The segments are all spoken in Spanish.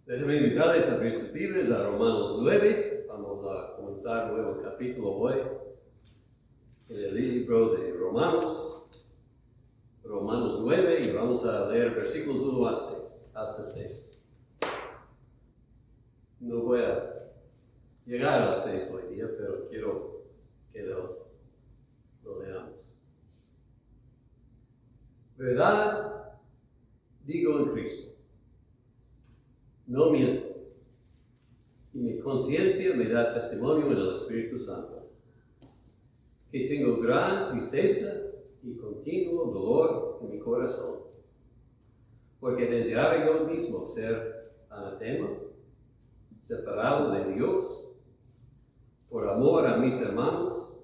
Déjenme invitarles a abrir sus Biblias a Romanos 9. Vamos a comenzar un nuevo capítulo hoy en el libro de Romanos 9, y vamos a leer versículos 1 hasta 6. No voy a llegar a 6 hoy día, pero quiero que lo leamos. ¿Verdad? Digo en Cristo. No miento, y mi conciencia me da testimonio en el Espíritu Santo, que tengo gran tristeza y continuo dolor en mi corazón, porque deseaba yo mismo ser anatema, separado de Dios, por amor a mis hermanos,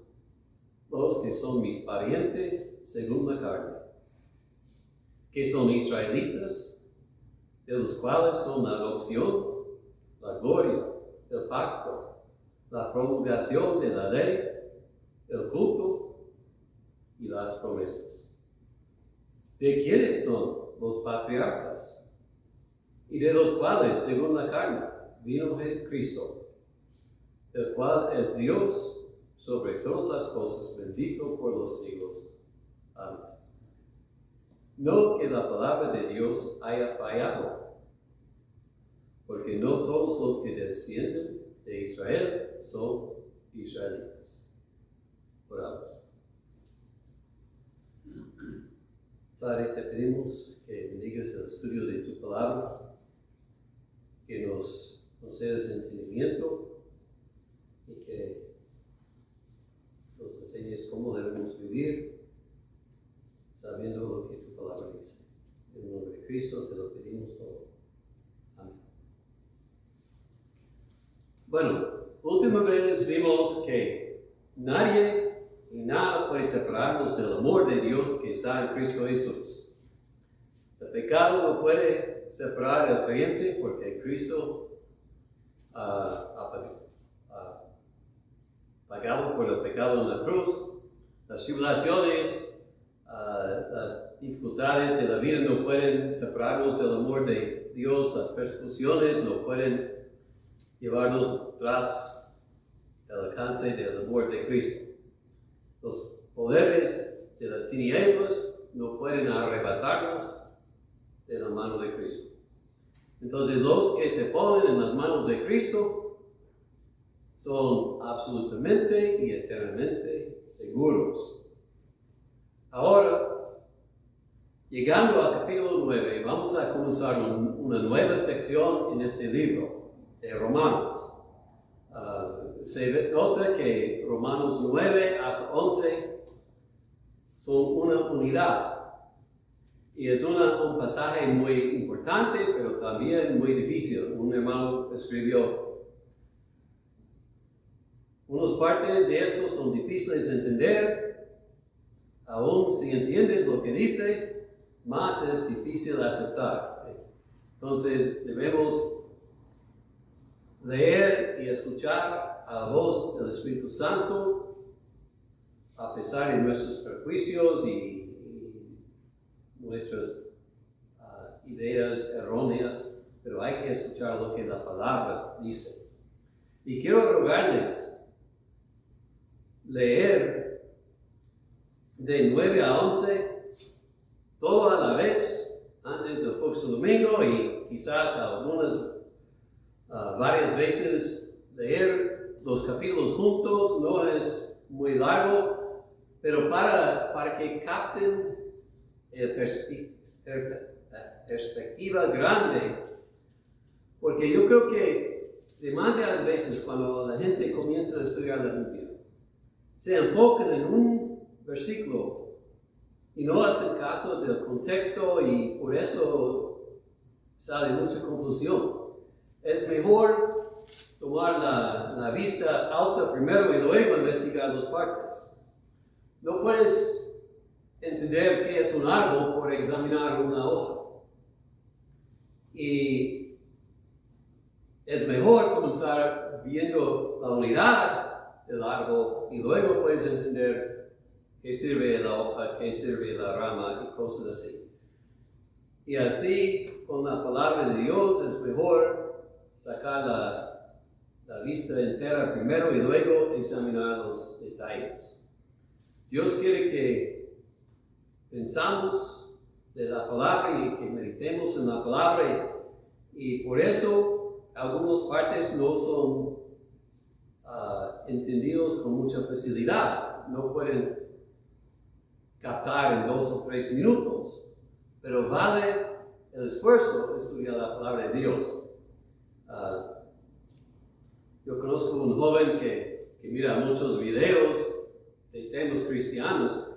los que son mis parientes según la carne, que son israelitas, de los cuales son la adopción, la gloria, el pacto, la promulgación de la ley, el culto y las promesas. ¿De quiénes son los patriarcas? Y de los cuales, según la carne, vino Cristo, el cual es Dios sobre todas las cosas, bendito por los siglos. Amén. No que la palabra de Dios haya fallado, porque no todos los que descienden de Israel son israelitas. Oramos. Padre, te pedimos que bendigas el estudio de tu palabra, que nos concedas entendimiento y que nos enseñes cómo debemos vivir, sabiendo lo que tu palabra dice. En el nombre de Cristo te lo pedimos todo. Amén. Bueno, última vez vimos que nadie y nada puede separarnos del amor de Dios que está en Cristo Jesús. El pecado no puede separar al creyente porque Cristo ha pagado por el pecado en la cruz. Las tribulaciones, las dificultades de la vida no pueden separarnos del amor de Dios. Las persecuciones no pueden llevarnos tras el alcance del amor de Cristo. Los poderes de las tinieblas no pueden arrebatarnos de la mano de Cristo. Entonces, los que se ponen en las manos de Cristo son absolutamente y eternamente seguros. Ahora, llegando al capítulo 9, vamos a comenzar una nueva sección en este libro de Romanos. Se nota que Romanos 9 hasta 11 son una unidad. Y es un pasaje muy importante, pero también muy difícil. Un hermano escribió: unas partes de esto son difíciles de entender. Aún si entiendes lo que dice, más es difícil aceptar. Entonces debemos leer y escuchar a la voz del Espíritu Santo, a pesar de nuestros prejuicios y nuestras ideas erróneas, pero hay que escuchar lo que la palabra dice. Y quiero rogarles leer de 9 a 11, todo a la vez, antes del próximo domingo, y quizás varias veces leer los capítulos juntos. No es muy largo, pero para que capten la perspectiva grande, porque yo creo que demasiadas veces cuando la gente comienza a estudiar la Biblia, se enfocan en un versículo y no hacen caso del contexto, y por eso sale mucha confusión. Es mejor tomar la vista alta primero y luego investigar las partes. No puedes entender qué es un árbol por examinar una hoja. Y es mejor comenzar viendo la unidad del árbol y luego puedes entender qué sirve la hoja, qué sirve la rama y cosas así. Y así, con la palabra de Dios, es mejor sacar la vista entera primero y luego examinar los detalles. Dios quiere que pensamos de la palabra y que meditemos en la palabra y por eso algunas partes no son entendidos con mucha facilidad. No pueden captar en 2 o 3 minutos, pero vale el esfuerzo de estudiar la palabra de Dios. Yo conozco un joven que mira muchos videos de temas cristianos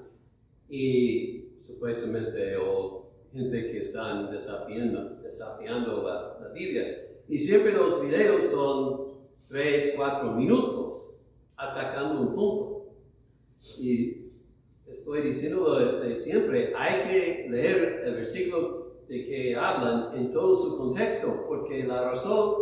y supuestamente o gente que están desafiando la Biblia. Y siempre los videos son 3, 4 minutos atacando un punto. Y estoy diciendo de siempre, hay que leer el versículo de que hablan en todo su contexto, porque la razón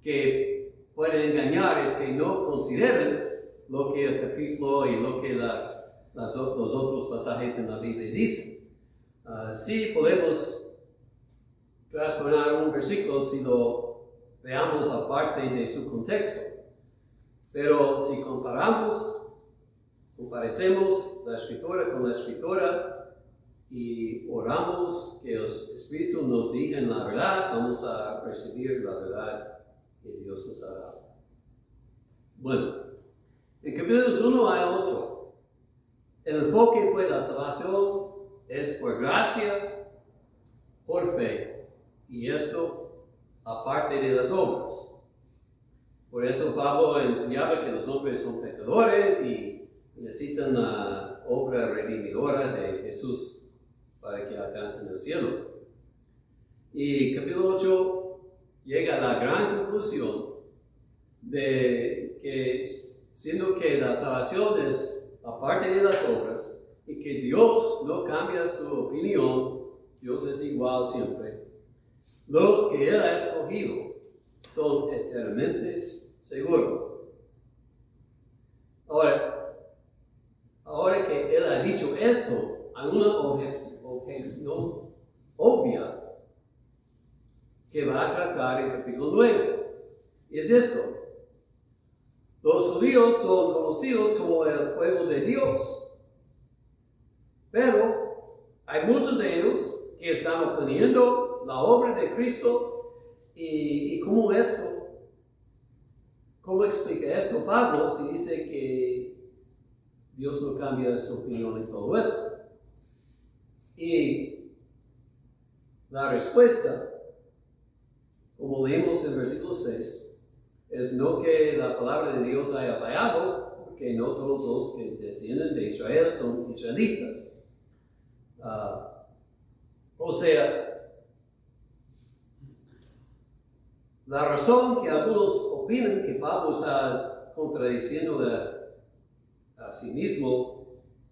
que pueden engañar es que no consideren lo que el capítulo y lo que los otros pasajes en la Biblia dicen. Sí podemos transformar un versículo si lo veamos aparte de su contexto, pero si comparecemos la escritura con la escritura y oramos que el Espíritu nos diga la verdad, vamos a recibir la verdad que Dios nos ha dado. Bueno, en capítulos 1 a 8, el enfoque fue la salvación es por gracia, por fe, y esto aparte de las obras. Por eso Pablo enseñaba que los hombres son pecadores y necesitan la obra redimidora de Jesús para que alcancen el cielo. Y capítulo 8 llega a la gran conclusión de que siendo que la salvación es aparte de las obras y que Dios no cambia su opinión, Dios es igual siempre, los que Él ha escogido son eternamente seguros. Ahora que Él ha dicho esto, hay una objeción obvia que va a tratar en capítulo 9. Y es esto. Los judíos son conocidos como el pueblo de Dios. Pero hay muchos de ellos que están oponiendo la obra de Cristo y ¿cómo explica esto Pablo si dice que Dios no cambia su opinión en todo esto? Y la respuesta, como leemos en versículo 6, es no que la palabra de Dios haya fallado, porque no todos los que descienden de Israel son israelitas. O sea, la razón que algunos opinan que Pablo está contradiciendo a sí mismo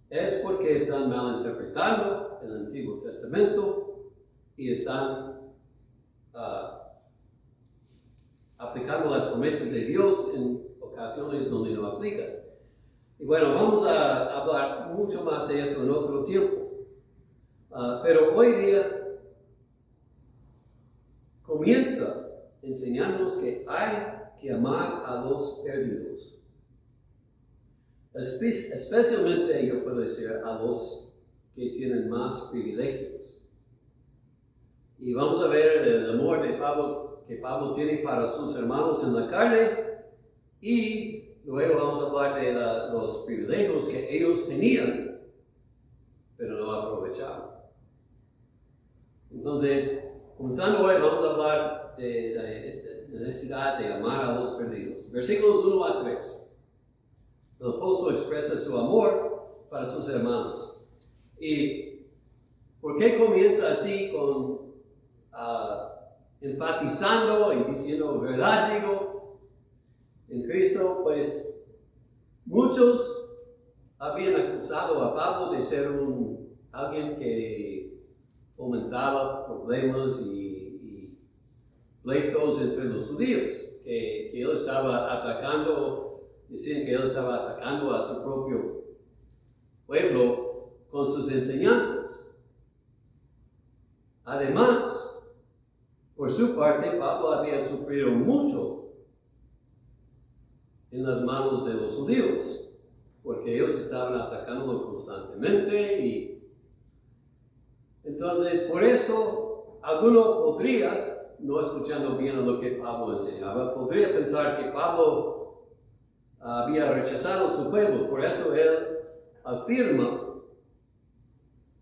es porque están mal interpretando el Antiguo Testamento y están aplicando las promesas de Dios en ocasiones donde no aplican. Y bueno, vamos a hablar mucho más de esto en otro tiempo. Pero hoy día comienza enseñándonos que hay que amar a los perdidos. Especialmente, yo puedo decir, a los que tienen más privilegios. Y vamos a ver el amor de Pablo que Pablo tiene para sus hermanos en la carne y luego vamos a hablar de los privilegios que ellos tenían, pero no aprovecharon. Entonces, comenzando hoy, vamos a hablar de la necesidad de amar a los perdidos. Versículos 1 a 3. El apóstol expresa su amor para sus hermanos. ¿Y por qué comienza así con enfatizando y diciendo verdad digo en Cristo? Pues muchos habían acusado a Pablo de ser alguien que fomentaba problemas y pleitos entre los judíos, que él estaba atacando, decían que él estaba atacando a su propio pueblo con sus enseñanzas. Además, Por su parte, Pablo había sufrido mucho en las manos de los judíos, porque ellos estaban atacándolo constantemente y entonces por eso alguno podría, no escuchando bien lo que Pablo enseñaba, podría pensar que Pablo había rechazado su pueblo, por eso él afirma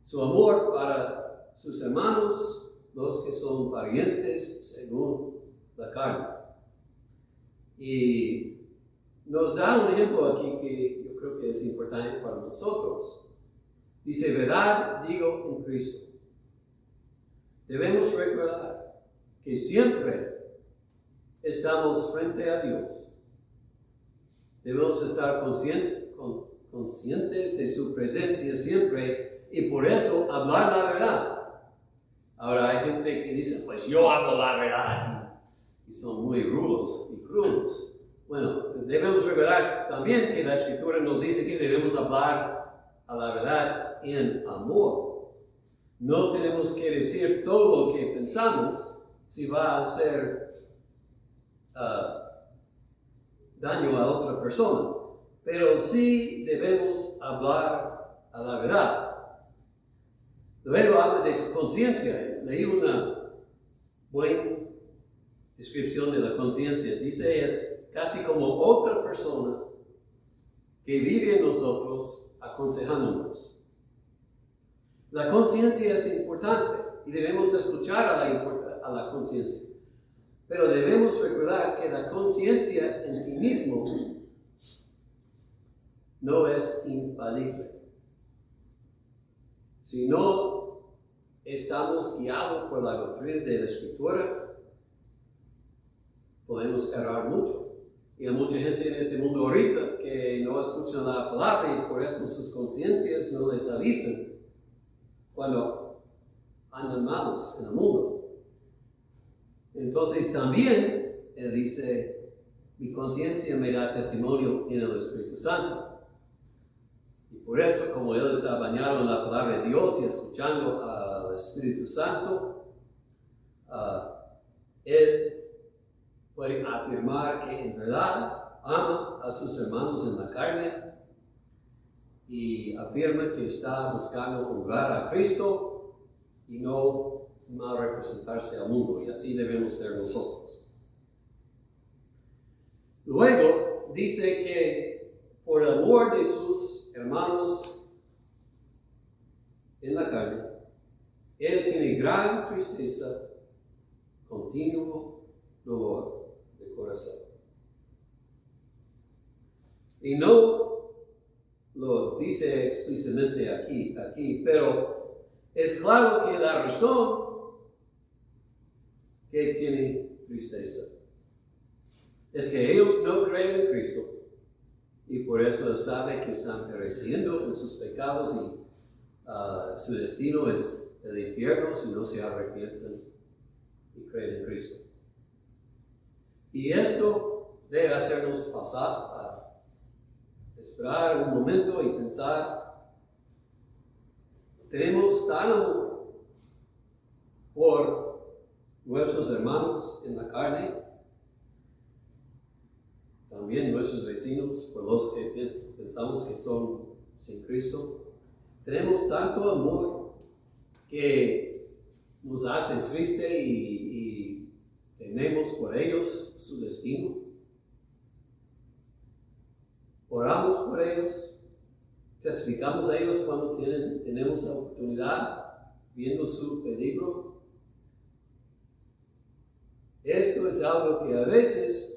su amor para sus hermanos, los que son parientes según la carne. Y nos da un ejemplo aquí que yo creo que es importante para nosotros. Dice, verdad digo en Cristo. Debemos recordar que siempre estamos frente a Dios. Debemos estar conscientes de su presencia siempre y por eso hablar la verdad. Ahora hay gente que dice, pues yo hablo la verdad y son muy rudos y crudos. Bueno, debemos recordar también que la Escritura nos dice que debemos hablar a la verdad en amor. No tenemos que decir todo lo que pensamos si va a hacer daño a otra persona, pero sí debemos hablar a la verdad. Luego habla de su conciencia. Leí una buena descripción de la conciencia. Dice, es casi como otra persona que vive en nosotros aconsejándonos. La conciencia es importante y debemos escuchar a la conciencia. Pero debemos recordar que la conciencia en sí mismo no es infalible. Si no estamos guiados por la doctrina de la Escritura, podemos errar mucho. Y hay mucha gente en este mundo ahorita que no escuchan la palabra y por eso sus conciencias no les avisan cuando andan malos en el mundo. Entonces también él dice, mi conciencia me da testimonio en el Espíritu Santo. Y por eso, como él está bañado en la palabra de Dios y escuchando al Espíritu Santo, él puede afirmar que en verdad ama a sus hermanos en la carne y afirma que está buscando honrar a Cristo y no mal representarse al mundo, y así debemos ser nosotros. Luego dice que por el amor de sus hermanos en la carne, él tiene gran tristeza, continuo dolor de corazón. Y no lo dice explícitamente aquí, pero es claro que la razón que tiene tristeza es que ellos no creen en Cristo y por eso él sabe que están pereciendo en sus pecados y su destino es el infierno si no se arrepienten y creen en Cristo. Y esto debe hacernos pasar a esperar un momento y pensar, tenemos tan amor por nuestros hermanos en la carne, también nuestros vecinos, por los que pensamos que son sin Cristo. Tenemos tanto amor que nos hace triste y tememos por ellos su destino. Oramos por ellos, testificamos a ellos cuando tenemos la oportunidad, viendo su peligro. Esto es algo que a veces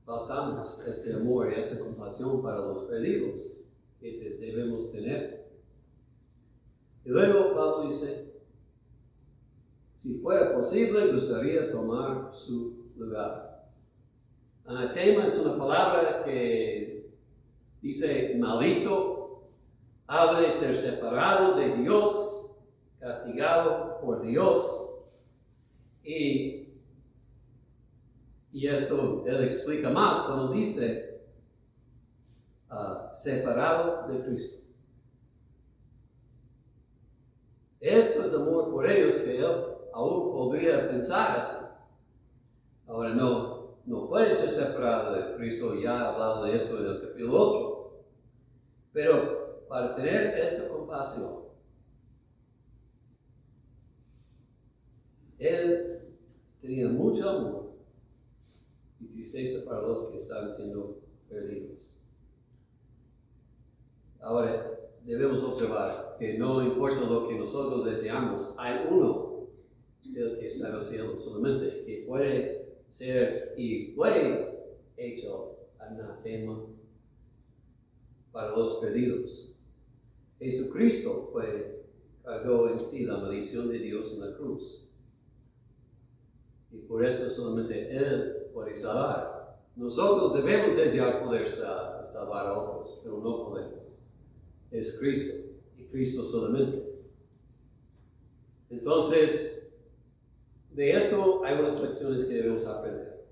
faltamos, este amor y esa compasión para los perdidos que debemos tener. Y luego Pablo dice, si fuera posible, gustaría tomar su lugar. Anatema es una palabra que dice maldito, habla de ser separado de Dios, castigado por Dios. Y esto él explica más cuando dice separado de Cristo. Esto es amor por ellos que él aún podría pensar así. Ahora no puede ser separado de Cristo, ya he hablado de esto en el capítulo 8. Pero para tener esta compasión, él tenía mucho amor y tristeza para los que están siendo perdidos. Ahora, debemos observar que no importa lo que nosotros deseamos, hay uno, el que está en el cielo solamente, que puede ser y fue hecho anatema para los perdidos. Jesucristo cargó en sí la maldición de Dios en la cruz. Y por eso solamente Él puede salvar. Nosotros debemos desear poder salvar a otros, pero no podemos. Es Cristo, y Cristo solamente. Entonces, de esto hay unas lecciones que debemos aprender.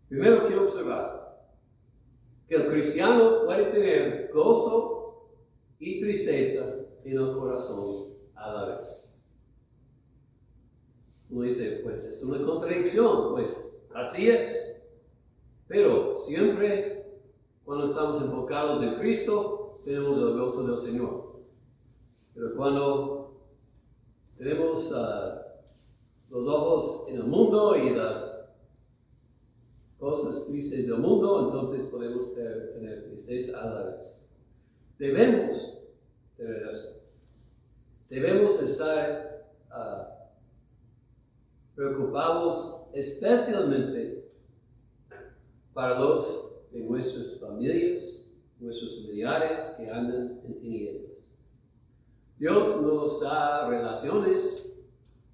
Primero quiero observar que el cristiano puede tener gozo y tristeza en el corazón a la vez. Uno dice, pues es una contradicción, pues así es. Pero siempre cuando estamos enfocados en Cristo, tenemos el gozo del Señor. Pero cuando tenemos los ojos en el mundo y las cosas tristes del mundo, entonces podemos tener tristeza a la vez. Debemos tener eso. Debemos estar preocupados especialmente para los de nuestras familias, nuestros familiares que andan en tinieblas. Dios nos da relaciones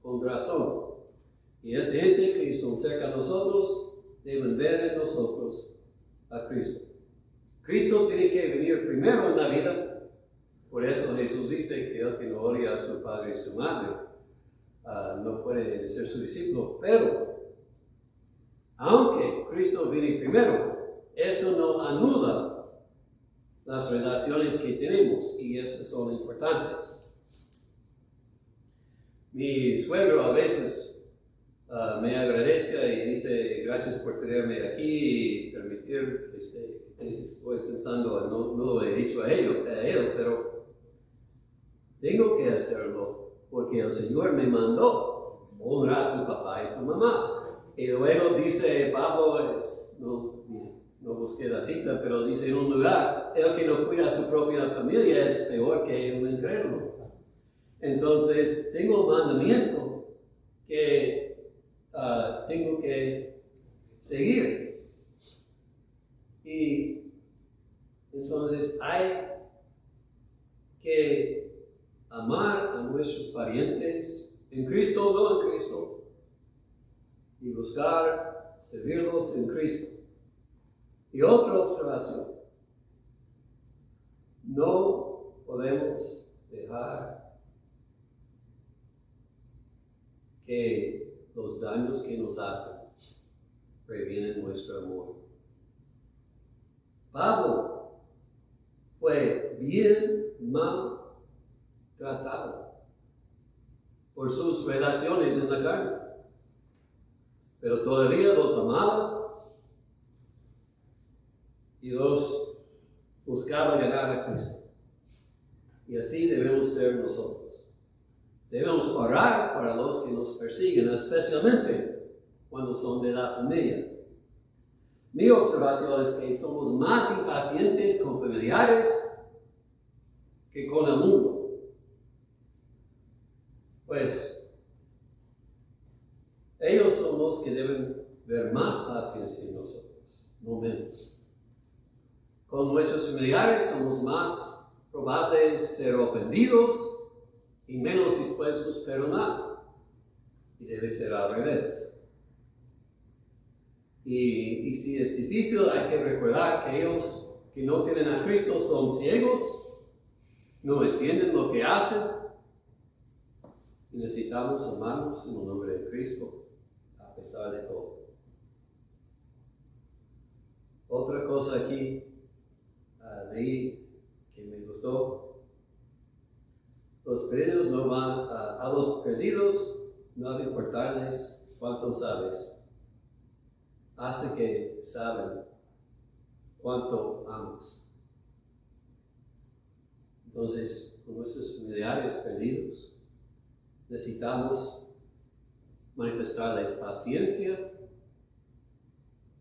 con razón. Y esa gente que son cerca de nosotros deben ver en nosotros a Cristo. Cristo tiene que venir primero en la vida. Por eso Jesús dice que el que no odia a su padre y su madre no puede ser su discípulo. Pero, aunque Cristo viene primero, esto no anula las relaciones que tenemos y esas son importantes. Mi suegro a veces me agradezca y dice gracias por tenerme aquí y permitir, estoy pensando, no lo he dicho a él, pero tengo que hacerlo porque el Señor me mandó honrar a tu papá y tu mamá. Y luego dice Pablo, no busqué la cita, pero dice en un lugar, el que no cuida a su propia familia es peor que un incrédulo. Entonces, tengo un mandamiento que tengo que seguir. Y entonces hay que amar a nuestros parientes en Cristo o no en Cristo y buscar servirlos en Cristo. Y otra observación, no podemos dejar que los daños que nos hacen previenen nuestro amor. Pablo fue bien mal tratado por sus relaciones en la carne, pero todavía los amaba y los buscaba ganar a Cristo. Y así debemos ser nosotros. Debemos orar para los que nos persiguen, especialmente cuando son de la familia. Mi observación es que somos más impacientes con familiares que con el mundo. Pues ellos son los que deben ver más paciencia en nosotros, no menos. Con nuestros familiares somos más probables ser ofendidos y menos dispuestos a perdonar. Y debe ser al revés. Y si es difícil, hay que recordar que ellos que no tienen a Cristo son ciegos, no entienden lo que hacen. Y necesitamos amarnos en el nombre de Cristo, a pesar de todo. Otra cosa aquí leí que me gustó. Los perdidos no van a los perdidos, no va a importarles cuánto sabes, hasta que saben cuánto amas. Entonces, con nuestros familiares perdidos, necesitamos manifestarles paciencia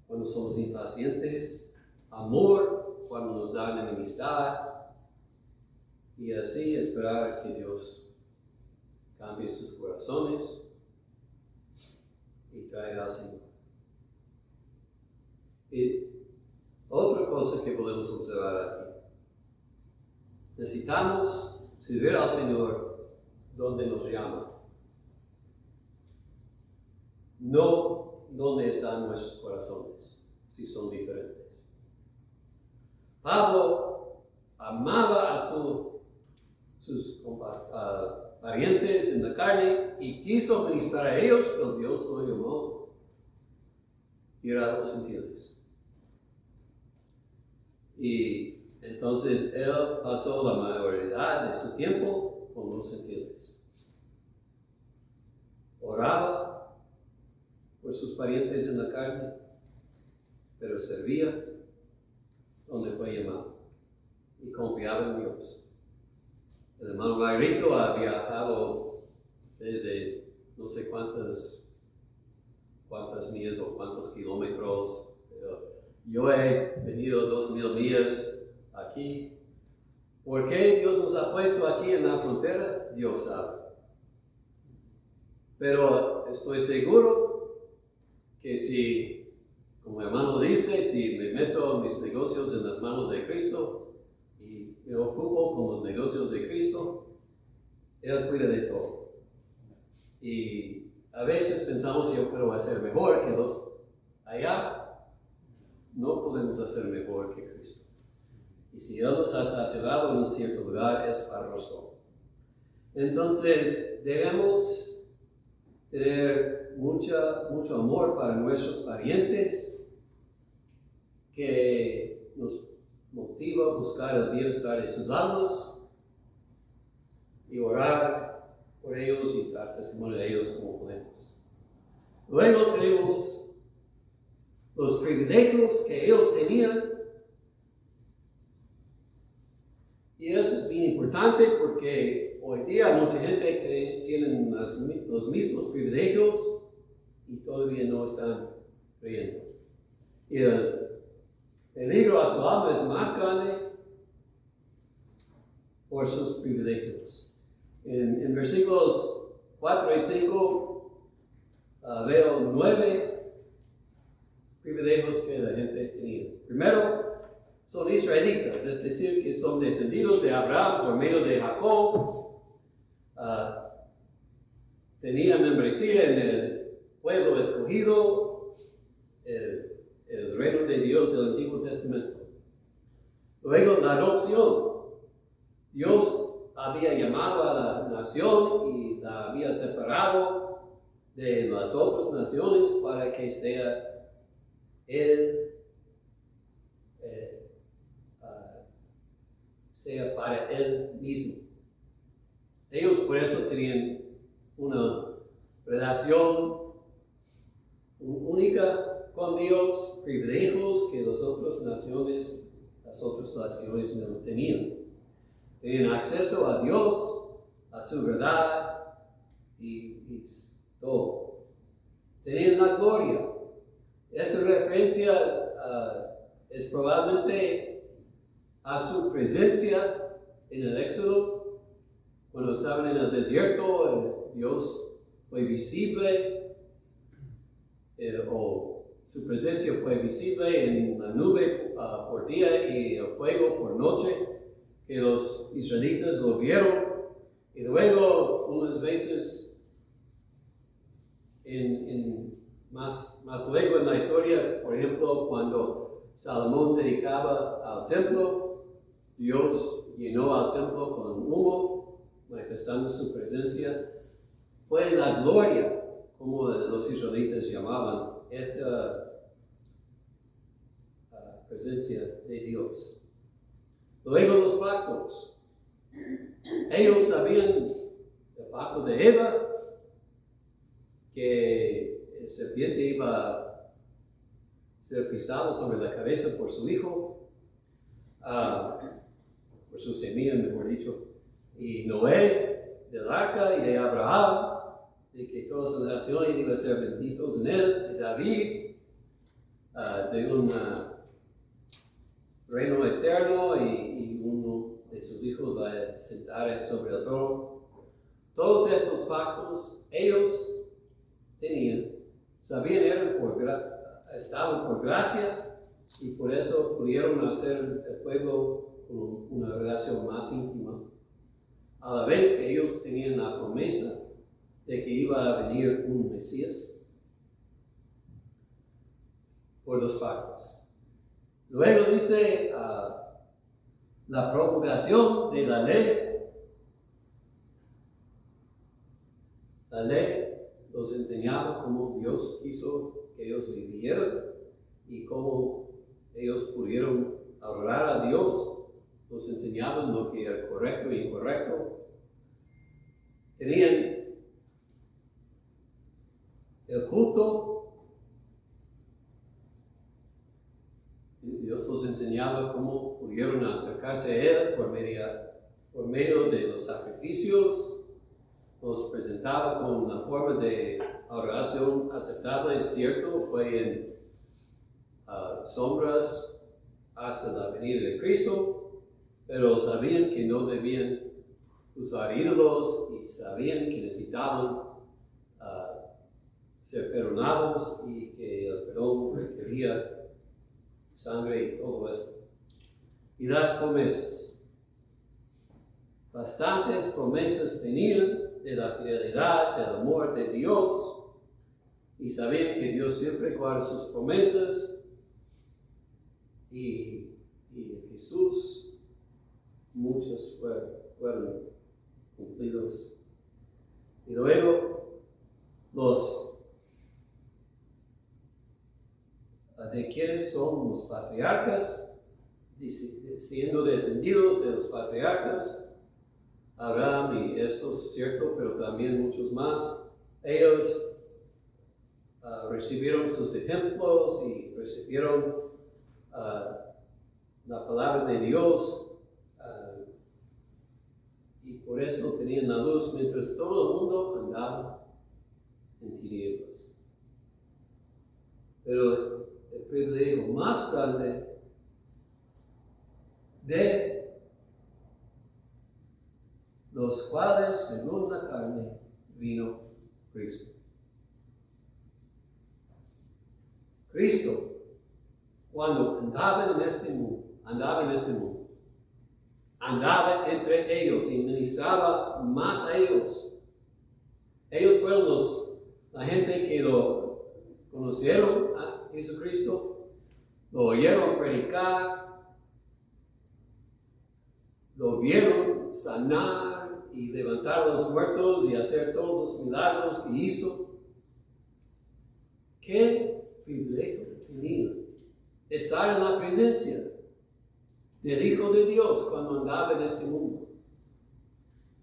cuando somos impacientes, amor cuando nos dan enemistad, y así esperar que Dios cambie sus corazones y traiga al Señor. Y otra cosa que podemos observar aquí, necesitamos servir al Señor donde nos llama, no donde están nuestros corazones, si son diferentes. Pablo amaba a sus parientes en la carne y quiso ministrar a ellos, pero Dios lo llamó ir a los gentiles. Y entonces él pasó la mayoría de su tiempo con los gentiles. Oraba por sus parientes en la carne, pero servía donde fue llamado y confiaba en Dios. El hermano Gairito ha viajado desde no sé cuántas millas o cuántos kilómetros. Yo he venido 2000 millas aquí. ¿Por qué Dios nos ha puesto aquí en la frontera? Dios sabe. Pero estoy seguro que si, como el hermano dice, si me meto mis negocios en las manos de Cristo, me ocupo con los negocios de Cristo, Él cuida de todo. Y a veces pensamos, yo puedo hacer mejor que los allá. No podemos hacer mejor que Cristo. Y si Él nos ha estacionado en un cierto lugar, es para razón. Entonces, debemos tener mucho amor para nuestros parientes, que nos motiva a buscar el bienestar de sus almas y orar por ellos y dar testimonio de ellos como podemos. Luego tenemos los privilegios que ellos tenían, y eso es bien importante porque hoy día mucha gente tiene los mismos privilegios y todavía no están creyendo. Y el peligro a su alma es más grande por sus privilegios. En versículos 4 y 5 veo 9 privilegios que la gente tenía. Primero, son israelitas, es decir, que son descendidos de Abraham por medio de Jacob. Tenían membresía en el pueblo escogido, el reino de Dios del Antiguo Testamento. Luego, la adopción. Dios había llamado a la nación y la había separado de las otras naciones para que sea Él, sea para Él mismo. Ellos por eso tenían una relación única con Dios, privilegios que las otras naciones no tenían. Tenían acceso a Dios, a su verdad y todo. Tenían la gloria. Esta referencia es probablemente a su presencia en el Éxodo. Cuando estaban en el desierto, Dios fue visible, o su presencia fue visible en la nube por día y el fuego por noche, que los israelitas lo vieron. Y luego, unas veces, más luego en la historia, por ejemplo, cuando Salomón dedicaba al templo, Dios llenó al templo con humo, manifestando su presencia. Fue la gloria, como los israelitas llamaban, esta presencia de Dios. Luego los pactos. Ellos sabían el pacto de Eva, que el serpiente iba a ser pisado sobre la cabeza por su hijo, por su semilla, mejor dicho, y Noé del arca y de Abraham, de que todas las naciones iban a ser benditos en él, de David, de un reino eterno y uno de sus hijos va a sentar sobre el trono. Todos estos pactos ellos tenían, sabían, estaban por gracia y por eso pudieron hacer el pueblo con una relación más íntima. A la vez que ellos tenían la promesa de que iba a venir un Mesías por los pactos. Luego dice la promulgación de la ley. La ley los enseñaba cómo Dios quiso que ellos vivieran y cómo ellos pudieron adorar a Dios. Nos enseñaban lo que era correcto e incorrecto. Tenían el culto. Dios nos enseñaba cómo pudieron acercarse a Él por medio de los sacrificios. Nos presentaba con una forma de adoración aceptable, es cierto, fue en sombras hasta la venida de Cristo, pero sabían que no debían usar ídolos y sabían que necesitaban ser perdonados y que el perdón requería sangre y todo eso. Y las promesas. Bastantes promesas tenían de la fidelidad, del amor de Dios, y sabían que Dios siempre guarda sus promesas, y en Jesús muchos fueron cumplidos. Y luego de quienes son los patriarcas, siendo descendidos de los patriarcas, Abraham, y esto es cierto, pero también muchos más, ellos recibieron sus ejemplos y recibieron la palabra de Dios, y por eso tenían la luz mientras todo el mundo andaba en tinieblas. Pero el privilegio más grande de los cuales, según la carne, vino Cristo. Cristo, cuando andaba en este mundo, andaba entre ellos y ministraba más a ellos. Ellos fueron la gente que lo conocieron a Jesucristo, lo oyeron predicar, lo vieron sanar y levantar a los muertos y hacer todos los milagros que hizo. Qué privilegio tenía estar en la presencia del Hijo de Dios cuando andaba en este mundo.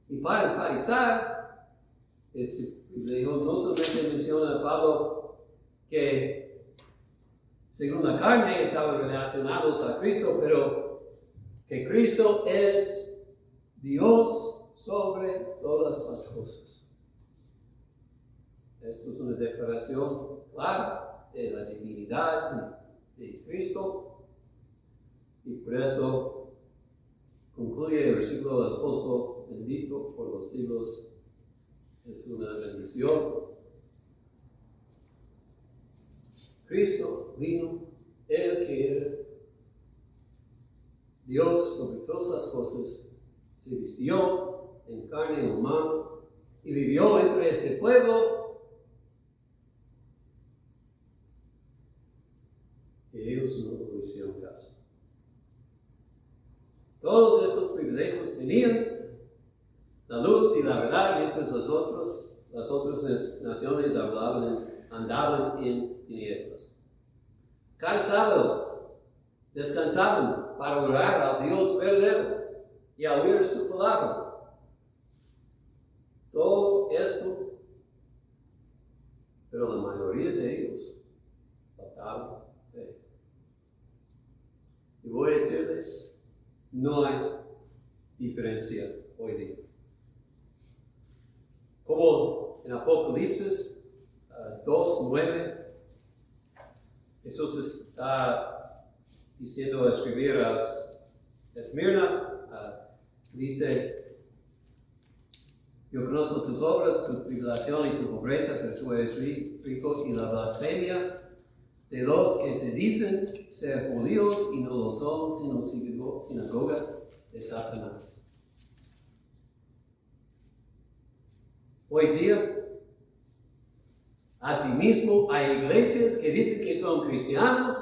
Y para enfatizar ese privilegio, no solamente menciona Pablo que según la carne estaban relacionados a Cristo, pero que Cristo es Dios sobre todas las cosas. Esto es una declaración clara de la divinidad de Cristo, y por eso concluye el versículo del apóstol: bendito por los siglos. Es una bendición. Cristo vino, Él que era Dios sobre todas las cosas, se vistió en carne humana y vivió entre este pueblo que ellos no lo hicieron caso. Todos estos privilegios tenían la luz y la verdad, mientras las otras naciones andaban en tinieblas. Cada sábado descansaban para orar al Dios verdadero y a oír su palabra. Todo esto, pero la mayoría de ellos faltaba fe. Y voy a decirles, no hay diferencia hoy día. Como en Apocalipsis 2:9, Jesús está diciendo a escribir a Esmirna, dice, yo conozco tus obras, tu tribulación y tu pobreza, pero tú eres rico, y la blasfemia de los que se dicen ser judíos y no lo son, sino sinagoga de Satanás. Hoy día, asimismo, hay iglesias que dicen que son cristianos,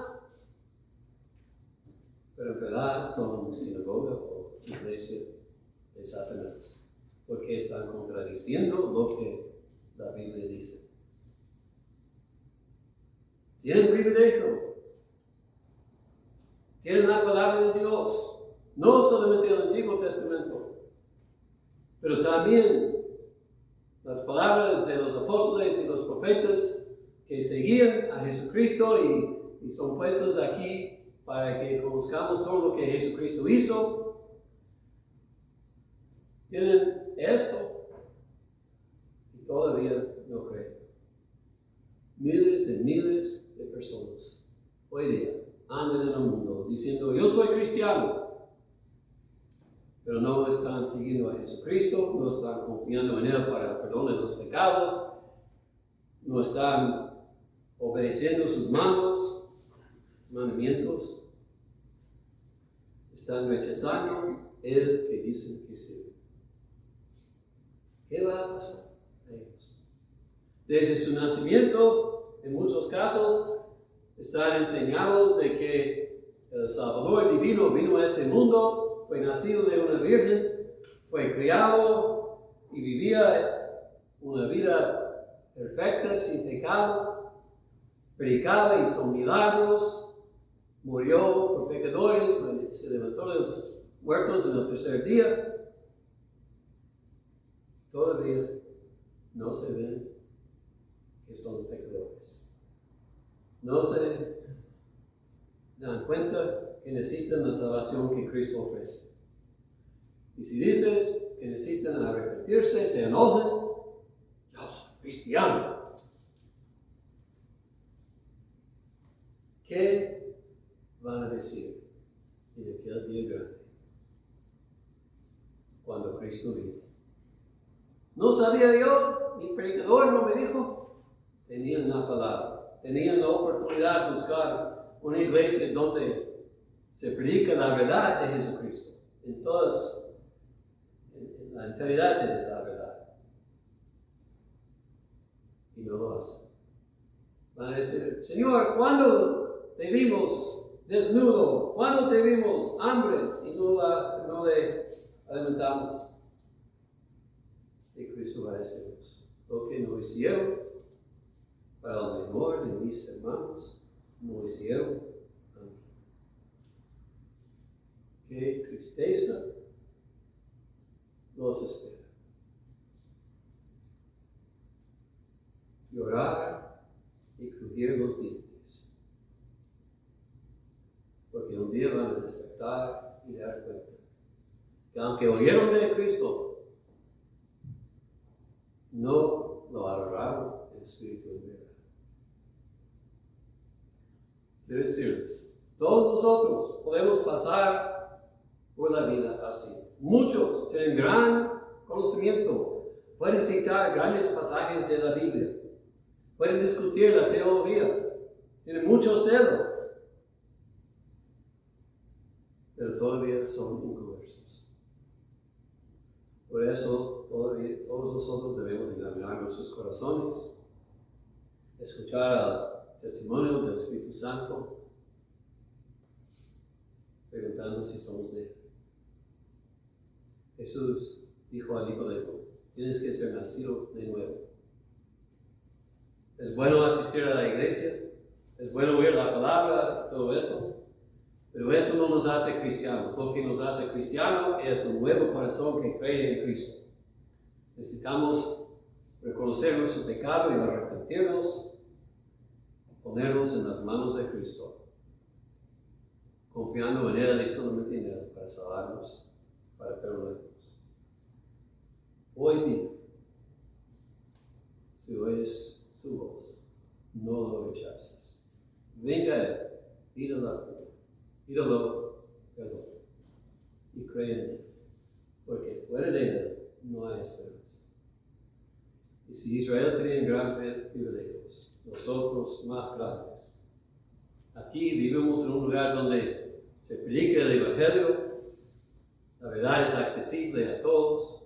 pero en verdad son sinagoga o iglesia de Satanás, porque están contradiciendo lo que la Biblia dice. Tienen privilegio, tienen la palabra de Dios, no solamente el Antiguo Testamento, pero también las palabras de los apóstoles y los profetas que seguían a Jesucristo y son puestos aquí para que conozcamos todo lo que Jesucristo hizo. Tienen esto y todavía no creen. Miles de personas hoy día andan en el mundo diciendo, yo soy cristiano, pero no están siguiendo a Jesucristo, no están confiando en Él para el perdón de los pecados, no están obedeciendo sus mandamientos, están rechazando el que dicen que sí. ¿Qué va a pasar a ellos? Desde su nacimiento, en muchos casos, están enseñados de que el Salvador divino vino a este mundo, fue nacido de una virgen, fue criado y vivía una vida perfecta, sin pecado, predicaba, hizo milagros, murió por pecadores, se levantó de los muertos en el tercer día. Todavía no se ven que son pecadores. No se dan cuenta que necesitan la salvación que Cristo ofrece. Y si dices que necesitan arrepentirse, se enojan, yo soy cristiano. ¿Qué van a decir en aquel día grande? Cuando Cristo viene. ¿No sabía yo? Mi predicador no me dijo. Tenían la palabra. Tenían la oportunidad de buscar una iglesia donde se predica la verdad de Jesucristo. En la enteridad de la verdad. Y no lo hacen. Van a decir, Señor, ¿cuándo te vimos desnudo? ¿Cuándo te vimos hambres y no le alimentamos? Y Cristo va a decirnos, lo que no hicieron para el menor de mis hermanos, no hicieron a mí. Qué tristeza nos espera. Llorar y crujir los dientes. Porque un día van a despertar y dar cuenta que aunque oyeron de Cristo, no lo adoraron en espíritu y verdad. Quiero decirles, todos nosotros podemos pasar por la vida así. Muchos tienen gran conocimiento, pueden citar grandes pasajes de la Biblia, pueden discutir la teología, tienen mucho celo, pero todavía son inconversos. Por eso, todavía, todos nosotros debemos examinar nuestros corazones, escuchar el testimonio del Espíritu Santo, preguntando si somos de Él. Jesús dijo a Nicodemo, tienes que ser nacido de nuevo. Es bueno asistir a la iglesia, es bueno oír la palabra, todo eso, Pero eso no nos hace cristianos. Lo que nos hace cristianos es un nuevo corazón que cree en Cristo. Necesitamos reconocer nuestro pecado y arrepentirnos, ponernos en las manos de Cristo, confiando en Él y solamente en Él para salvarnos, para perdonarnos. Hoy día, si oyes su voz, no lo rechaces. Venga a Él, pídalo perdón y cree en Él, porque fuera de Él no hay esperanza. Y si Israel tenía grandes privilegios, nosotros más grandes. Aquí vivimos en un lugar donde se predica el Evangelio, la verdad es accesible a todos,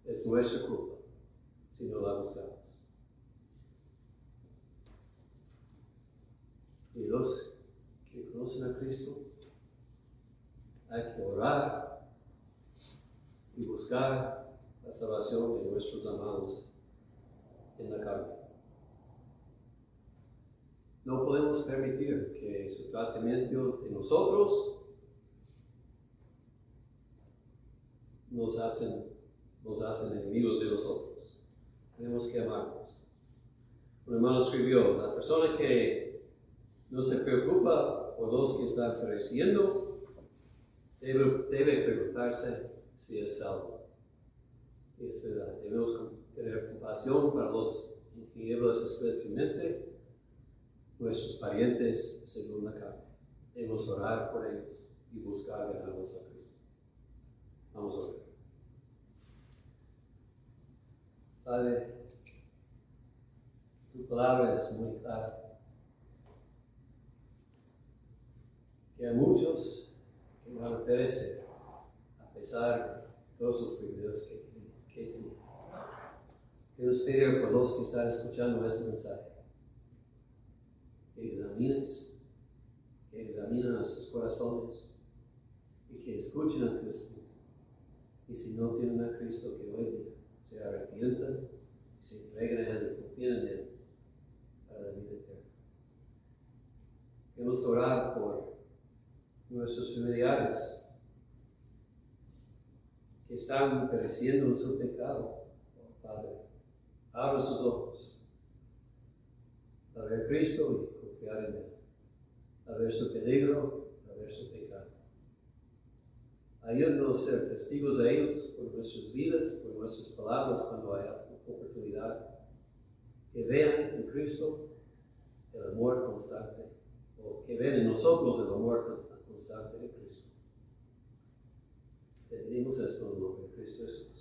es nuestra culpa si no la buscamos. Y los que conocen a Cristo, hay que orar y buscar la salvación de nuestros amados en la carne. No podemos permitir que su tratamiento de nosotros nos hacen enemigos de nosotros. Tenemos que amarnos. Un hermano escribió, la persona que no se preocupa por los que están pereciendo debe preguntarse si es salvo. Y es verdad, debemos tener compasión para los ingenieros, especialmente nuestros parientes según la carne. Debemos orar por ellos y buscar ganarlos a Cristo. Vamos a orar. Padre, tu palabra es muy clara. Que hay muchos que van a perecer a pesar de todos los privilegios que tienen. Quiero pedir por los que están escuchando este mensaje que examinen a sus corazones y que escuchen a tu Espíritu. Y si no tienen a Cristo, que hoy día se arrepientan y se entreguen a Él y confíen en Él para la vida eterna. Queremos orar por nuestros familiares que están pereciendo en su pecado. Oh, Padre, abre sus ojos a ver a Cristo y confiar en Él, a ver su peligro, a ver su pecado. Ayúdanos a ser testigos de ellos por nuestras vidas, por nuestras palabras cuando haya oportunidad. Que vean en Cristo el amor constante, o que vean en nosotros el amor constante de Cristo. Te pedimos esto en el nombre de Cristo Jesús.